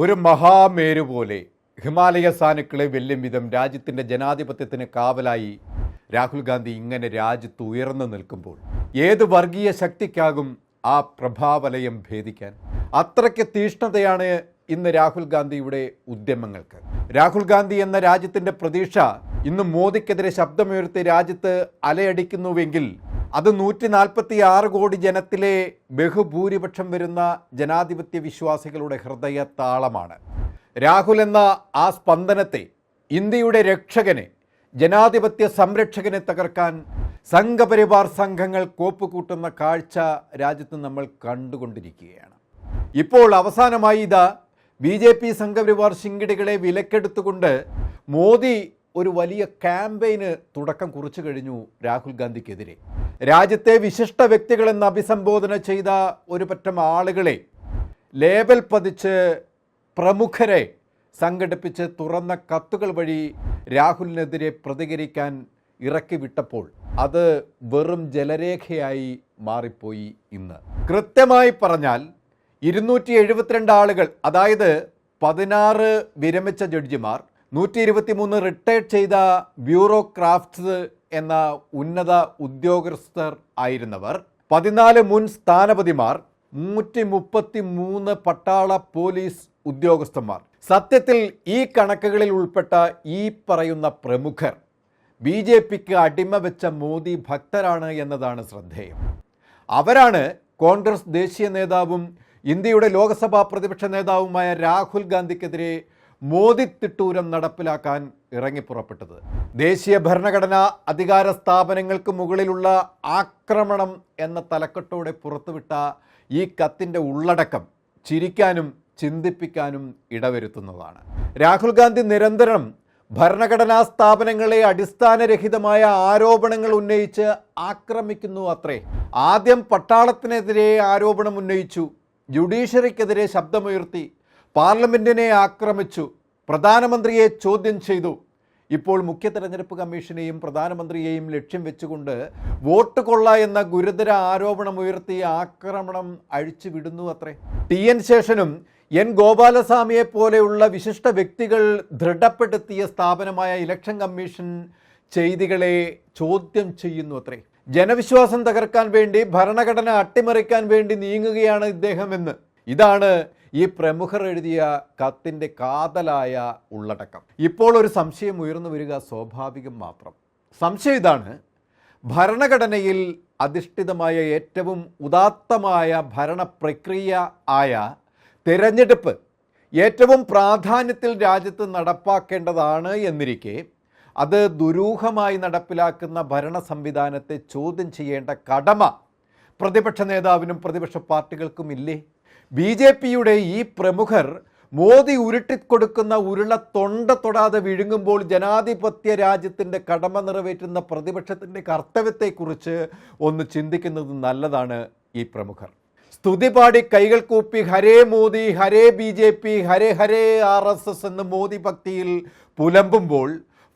ഒരു മഹാമേരു പോലെ ഹിമാലയ സാനുക്കളെ വെല്ലും വിധം രാജ്യത്തിൻ്റെ ജനാധിപത്യത്തിന് കാവലായി രാഹുൽ ഗാന്ധി ഇങ്ങനെ രാജ്യത്ത് ഉയർന്നു നിൽക്കുമ്പോൾ ഏത് വർഗീയ ശക്തിക്കാകും ആ പ്രഭാവലയം ഭേദിക്കാൻ? അത്രയ്ക്ക് തീഷ്ണതയാണ് ഇന്ന് രാഹുൽ ഗാന്ധിയുടെ ഉദ്യമങ്ങൾക്ക്. രാഹുൽ ഗാന്ധി എന്ന രാജ്യത്തിൻ്റെ പ്രതീക്ഷ ഇന്ന് മോദിക്കെതിരെ ശബ്ദമുയർത്തി രാജ്യത്ത് അലയടിക്കുന്നുവെങ്കിൽ അത് 146 കോടി ജനത്തിലെ ബഹുഭൂരിപക്ഷം വരുന്ന ജനാധിപത്യ വിശ്വാസികളുടെ ഹൃദയ താളമാണ്. രാഹുൽ എന്ന ആ സ്പന്ദനത്തെ, ഇന്ത്യയുടെ രക്ഷകനെ, ജനാധിപത്യ സംരക്ഷകനെ തകർക്കാൻ സംഘപരിവാർ സംഘങ്ങൾ കോപ്പുകൂട്ടുന്ന കാഴ്ച രാജ്യത്ത് നമ്മൾ കണ്ടുകൊണ്ടിരിക്കുകയാണ്. ഇപ്പോൾ അവസാനമായി ഇതാ BJP സംഘപരിവാർ ശിങ്കിടികളെ വിലക്കെടുത്തുകൊണ്ട് മോദി ഒരു വലിയ ക്യാമ്പയിന് തുടക്കം കുറിച്ചു കഴിഞ്ഞു രാഹുൽ ഗാന്ധിക്കെതിരെ. രാജ്യത്തെ വിശിഷ്ട വ്യക്തികളെന്ന് അഭിസംബോധന ചെയ്ത ഒരു പറ്റം ആളുകളെ ലേബൽ പതിച്ച് പ്രമുഖരെ സംഘടിപ്പിച്ച് തുറന്ന കത്തുകൾ വഴി രാഹുലിനെതിരെ പ്രതികരിക്കാൻ ഇറക്കി വിട്ടപ്പോൾ അത് വെറും ജലരേഖയായി മാറിപ്പോയി. ഇന്ന് കൃത്യമായി പറഞ്ഞാൽ 272 ആളുകൾ, അതായത് 16 വിരമിച്ച ജഡ്ജിമാർ, 123 റിട്ടയർഡ് ചെയ്ത ബ്യൂറോക്രാഫ്റ്റ്സ് എന്ന ഉന്നത ഉദ്യോഗസ്ഥർ ആയിരുന്നവർ, 14 മുൻ സ്ഥാനപതിമാർ, 133 പട്ടാള പോലീസ് ഉദ്യോഗസ്ഥന്മാർ. സത്യത്തിൽ ഈ കണക്കുകളിൽ ഉൾപ്പെട്ട ഈ പറയുന്ന പ്രമുഖർ BJPക്ക് അടിമ വെച്ച മോദി ഭക്തരാണ് എന്നതാണ് ശ്രദ്ധേയം. അവരാണ് കോൺഗ്രസ് ദേശീയ നേതാവും ഇന്ത്യയുടെ ലോക്സഭാ പ്രതിപക്ഷ നേതാവുമായ രാഹുൽ ഗാന്ധിക്കെതിരെ മോദി തിട്ടൂരം നടപ്പിലാക്കാൻ ഇറങ്ങിപ്പുറപ്പെട്ടത്. ദേശീയ ഭരണഘടനാ അധികാര സ്ഥാപനങ്ങൾക്ക് മുകളിലുള്ള ആക്രമണം എന്ന തലക്കെട്ടോടെ പുറത്തുവിട്ട ഈ കത്തിൻ്റെ ഉള്ളടക്കം ചിരിക്കാനും ചിന്തിപ്പിക്കാനും ഇടവരുത്തുന്നതാണ്. രാഹുൽ ഗാന്ധി നിരന്തരം ഭരണഘടനാ സ്ഥാപനങ്ങളെ അടിസ്ഥാനരഹിതമായ ആരോപണങ്ങൾ ഉന്നയിച്ച് ആക്രമിക്കുന്നു അത്രേ. ആദ്യം പട്ടാളത്തിനെതിരെ ആരോപണം ഉന്നയിച്ചു, ജുഡീഷ്യറിക്കെതിരെ ശബ്ദമുയർത്തി, പാർലമെൻറ്റിനെ ആക്രമിച്ചു, പ്രധാനമന്ത്രിയെ ചോദ്യം ചെയ്തു. ഇപ്പോൾ മുഖ്യ തെരഞ്ഞെടുപ്പ് കമ്മീഷനെയും പ്രധാനമന്ത്രിയെയും ലക്ഷ്യം വെച്ചുകൊണ്ട് വോട്ട് കൊള്ള എന്ന ഗുരുതര ആരോപണം ഉയർത്തി ആക്രമണം അഴിച്ചുവിടുന്നു അത്രേ. TN ശേഷനും N ഗോപാലസ്വാമിയെ പോലെയുള്ള വിശിഷ്ട വ്യക്തികൾ ദൃഢപ്പെടുത്തിയ സ്ഥാപനമായ ഇലക്ഷൻ കമ്മീഷൻ ചെയ്തികളെ ചോദ്യം ചെയ്യുന്നു അത്രേ. ജനവിശ്വാസം തകർക്കാൻ വേണ്ടി, ഭരണഘടന അട്ടിമറിക്കാൻ വേണ്ടി നീങ്ങുകയാണ് ഇദ്ദേഹമെന്ന്. ഇതാണ് ഈ പ്രമുഖർ എഴുതിയ കത്തിൻ്റെ കാതലായ ഉള്ളടക്കം. ഇപ്പോൾ ഒരു സംശയം ഉയർന്നു വരിക സ്വാഭാവികം മാത്രം. സംശയം ഇതാണ്: ഭരണഘടനയിൽ അധിഷ്ഠിതമായ ഏറ്റവും ഉദാത്തമായ ഭരണ പ്രക്രിയ ആയ തിരഞ്ഞെടുപ്പ് ഏറ്റവും പ്രാധാന്യത്തിൽ രാജ്യത്ത് നടപ്പാക്കേണ്ടതാണ് എന്നിരിക്കെ അത് ദുരൂഹമായി നടപ്പിലാക്കുന്ന ഭരണ സംവിധാനത്തെ ചോദ്യം ചെയ്യേണ്ട കടമ പ്രതിപക്ഷ നേതാവിനും പ്രതിപക്ഷ പാർട്ടികൾക്കും ഇല്ലേ? BJPയുടെ ഈ പ്രമുഖർ മോദി ഉരുട്ടിക്കൊടുക്കുന്ന ഉരുള തൊണ്ട തൊടാതെ വിഴുങ്ങുമ്പോൾ ജനാധിപത്യ രാജ്യത്തിൻ്റെ കടമ നിറവേറ്റുന്ന പ്രതിപക്ഷത്തിൻ്റെ കർത്തവ്യത്തെക്കുറിച്ച് ഒന്ന് ചിന്തിക്കുന്നത് നല്ലതാണ്. ഈ പ്രമുഖർ സ്തുതി പാടി കൈകൾ കൂപ്പി ഹരേ മോദി, ഹരേ BJP, ഹരേ ഹരേ RSS എന്ന് മോദി ഭക്തിയിൽ പുലമ്പുമ്പോൾ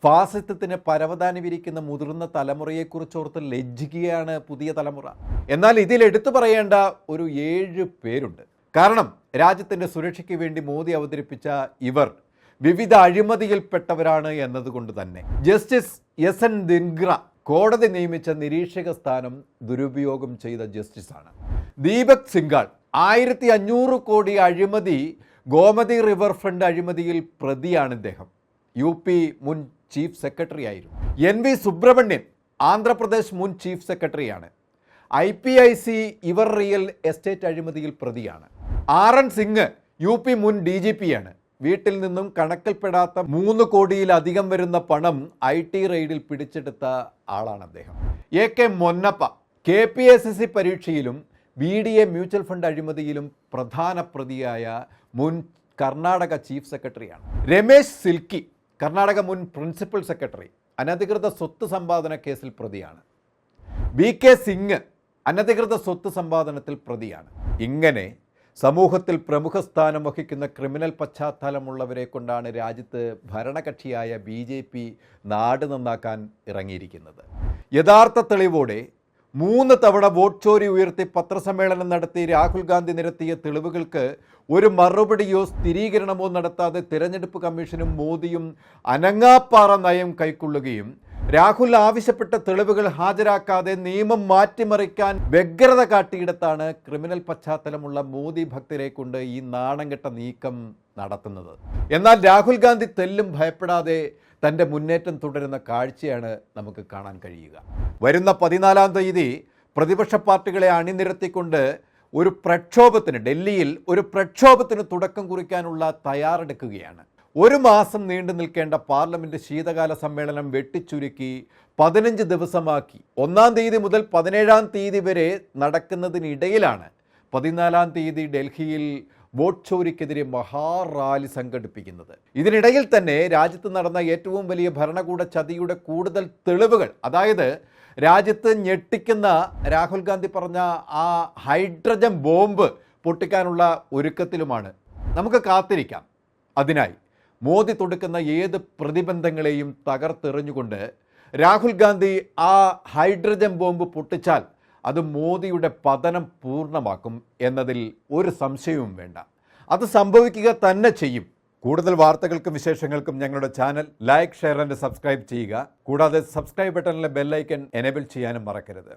ഫാസിസത്തിന് പരവതാനി വിരിക്കുന്ന മുതിർന്ന തലമുറയെക്കുറിച്ചോർത്ത് ലജ്ജിക്കുകയാണ് പുതിയ തലമുറ. എന്നാൽ ഇതിൽ എടുത്തു പറയേണ്ട ഒരു 7 പേരുണ്ട്. കാരണം രാജ്യത്തിൻ്റെ സുരക്ഷയ്ക്ക് വേണ്ടി മോദി അവതരിപ്പിച്ച ഇവർ വിവിധ അഴിമതിയിൽപ്പെട്ടവരാണ് എന്നതുകൊണ്ട് തന്നെ. ജസ്റ്റിസ് SN ദിൻഗ്ര കോടതി നിയമിച്ച നിരീക്ഷക സ്ഥാനം ദുരുപയോഗം ചെയ്ത ജസ്റ്റിസാണ്. ദീപക് സിംഗാൾ 1500 കോടി അഴിമതി, ഗോമതി റിവർ ഫ്രണ്ട് അഴിമതിയിൽ പ്രതിയാണ് ഇദ്ദേഹം. UP മുൻ ചീഫ് സെക്രട്ടറി ആയിരുന്നു. NV സുബ്രഹ്മണ്യൻ ആന്ധ്രാപ്രദേശ് മുൻ ചീഫ് സെക്രട്ടറിയാണ്. IPIC ഇവർ റിയൽ എസ്റ്റേറ്റ് അഴിമതിയിൽ പ്രതിയാണ്. RN സിംഗ് UP മുൻ DGP ആണ്. വീട്ടിൽ നിന്നും കണക്കിൽപ്പെടാത്ത 3 കോടിയിലധികം വരുന്ന പണം IT റെയ്ഡിൽ പിടിച്ചെടുത്ത ആളാണ് അദ്ദേഹം. AK മൊന്നപ്പ KPSSC പരീക്ഷയിലും BDA മ്യൂച്വൽ ഫണ്ട് അഴിമതിയിലും പ്രധാന പ്രതിയായ മുൻ കർണാടക ചീഫ് സെക്രട്ടറിയാണ്. രമേശ് സിൽക്കി കർണാടക മുൻ പ്രിൻസിപ്പൽ സെക്രട്ടറി, അനധികൃത സ്വത്ത് സമ്പാദന കേസിൽ പ്രതിയാണ്. BK സിംഗ് അനധികൃത സ്വത്ത് സമ്പാദനത്തിൽ പ്രതിയാണ്. ഇങ്ങനെ സമൂഹത്തിൽ പ്രമുഖ സ്ഥാനം വഹിക്കുന്ന ക്രിമിനൽ പശ്ചാത്തലമുള്ളവരെ കൊണ്ടാണ് രാജ്യത്ത് ഭരണകക്ഷിയായ BJP നാട് നന്നാക്കാൻ ഇറങ്ങിയിരിക്കുന്നത്. യഥാർത്ഥ തെളിവോടെ 3 തവണ വോട്ട് ചോരി ഉയർത്തി പത്രസമ്മേളനം നടത്തി രാഹുൽ ഗാന്ധി നിരത്തിയ തെളിവുകൾക്ക് ഒരു മറുപടിയോ സ്ഥിരീകരണമോ നടത്താതെ തിരഞ്ഞെടുപ്പ് കമ്മീഷനും മോദിയും അനങ്ങാപ്പാറ നയം കൈക്കൊള്ളുകയും രാഹുൽ ആവശ്യപ്പെട്ട തെളിവുകൾ ഹാജരാക്കാതെ നിയമം മാറ്റിമറിക്കാൻ വ്യഗ്രത കാട്ടിയിടത്താണ് ക്രിമിനൽ പശ്ചാത്തലമുള്ള മോദി ഭക്തരെ കൊണ്ട് ഈ നാണംകെട്ട നീക്കം നടത്തുന്നത്. എന്നാൽ രാഹുൽ ഗാന്ധി തെല്ലും ഭയപ്പെടാതെ തൻ്റെ മുന്നേറ്റം തുടരുന്ന കാഴ്ചയാണ് നമുക്ക് കാണാൻ കഴിയുക. വരുന്ന 14-ാം തീയതി പ്രതിപക്ഷ പാർട്ടികളെ അണിനിരത്തിക്കൊണ്ട് ഒരു പ്രക്ഷോഭത്തിന്, ഡൽഹിയിൽ ഒരു പ്രക്ഷോഭത്തിന് തുടക്കം കുറിക്കാനുള്ള തയ്യാറെടുക്കുകയാണ്. ഒരു മാസം നീണ്ടു നിൽക്കേണ്ട പാർലമെൻറ്റ് ശീതകാല സമ്മേളനം വെട്ടിച്ചുരുക്കി 15 ദിവസമാക്കി 1-ാം തീയതി മുതൽ 17-ാം തീയതി വരെ നടക്കുന്നതിനിടയിലാണ് 14-ാം തീയതി ഡൽഹിയിൽ വോട്ട് ചോരിക്കെതിരെ മഹാറാലി സംഘടിപ്പിക്കുന്നത്. ഇതിനിടയിൽ തന്നെ രാജ്യത്ത് നടന്ന ഏറ്റവും വലിയ ഭരണകൂട ചതിയുടെ കൂടുതൽ തെളിവുകൾ, അതായത് രാജ്യത്ത് ഞെട്ടിക്കുന്ന രാഹുൽ ഗാന്ധി പറഞ്ഞ ആ ഹൈഡ്രജൻ ബോംബ് പൊട്ടിക്കാനുള്ള ഒരുക്കത്തിലുമാണ്. നമുക്ക് കാത്തിരിക്കാം. അതിനായി മോദി തൊടുക്കുന്ന ഏത് പ്രതിബന്ധങ്ങളെയും തകർത്തെറിഞ്ഞുകൊണ്ട് രാഹുൽ ഗാന്ധി ആ ഹൈഡ്രജൻ ബോംബ് പൊട്ടിച്ചാൽ അത് മോദിയുടെ പതനം പൂർണ്ണമാക്കും എന്നതിൽ ഒരു സംശയവും വേണ്ട. അത് സംഭവിക്കുക തന്നെ ചെയ്യും. കൂടുതൽ വാർത്തകൾക്കും വിശേഷങ്ങൾക്കും ഞങ്ങളുടെ channel like, share and subscribe ചെയ്യുക. കൂടാതെ സബ്സ്ക്രൈബ് ബട്ടണിലെ ബെല്ലൈക്കൺ എനേബിൾ ചെയ്യാനും മറക്കരുത്.